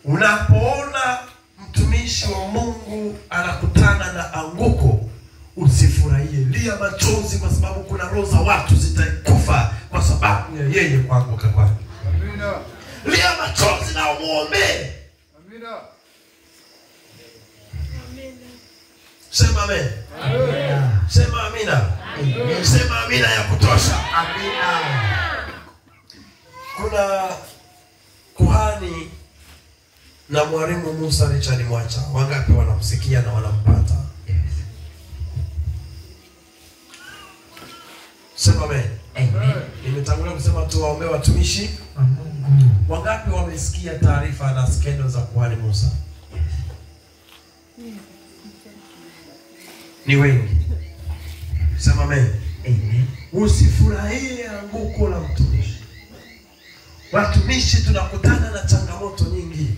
Unapoona mtumishi wa Mungu anakutana na anguko, usifurahie. Lia machozi, kwa sababu kuna roho za watu zitakufa kwa sababu ya yeye kuanguka kwake. Amina. Lia machozi na umuombe. Amina. Sema amen. Amina. Sema amina. Amina. Sema amina ya kutosha. Amina. Kuna kuhani na mwalimu Musa Richard Mwacha. Wangapi wanamsikia na wanampata? Sema amen. Amen. Nimetangulia kusema tu waombe watumishi. Wangapi wamesikia taarifa na skendo za kuhani Musa? Ni wengi. Sema amen. Amen. Usifurahie anguko la mtumishi. Watumishi tunakutana na changamoto nyingi.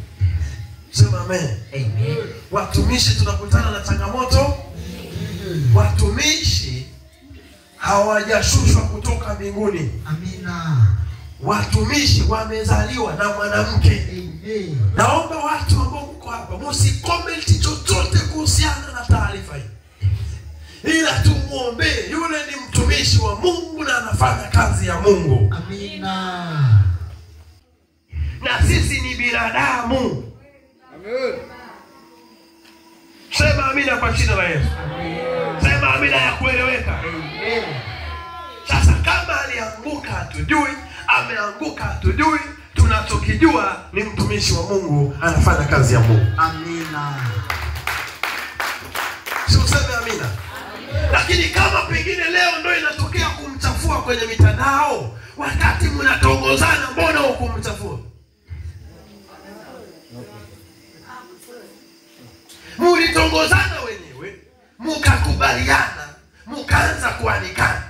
Sema amen. Amen. Watumishi tunakutana na changamoto. Watumishi hawajashushwa kutoka mbinguni. Amina. Watumishi wamezaliwa na mwanamke. Amen. Naomba watu ambao mko hapa msicomment chochote kuhusiana na taarifa hii. Ila tumuombe, yule ni mtumishi wa Mungu na anafanya kazi ya Mungu. Amina. Na sisi ni binadamu. Amen. Sema amina kwa jina la Yesu. Amen. Sema amina ya kueleweka. Amen. Sasa kama alianguka hatujui, ameanguka hatujui, tunachokijua ni mtumishi wa Mungu anafanya kazi ya Mungu. Amina. Sio sema amina. Lakini kama pengine leo ndio inatokea kumchafua kwenye mitandao, wakati mnatongozana, mbona hukumchafua? Mulitongozana wenyewe, mkakubaliana, mkaanza kuanikana.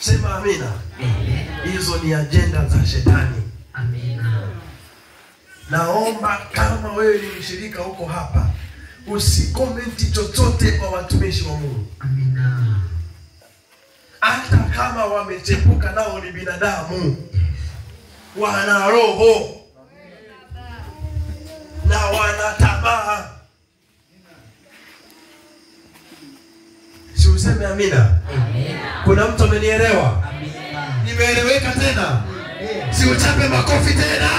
Sema amina. Hizo ni agenda za shetani. Amina. Naomba kama wewe ni mshirika huko hapa, usikomenti chochote kwa watumishi wa Mungu. Amina. Hata kama wamechepuka, nao ni binadamu, wana roho na wana tamaa. Si useme amina. Amina. Kuna mtu amenielewa? Amina. Nimeeleweka tena? Amina. Si uchape makofi tena?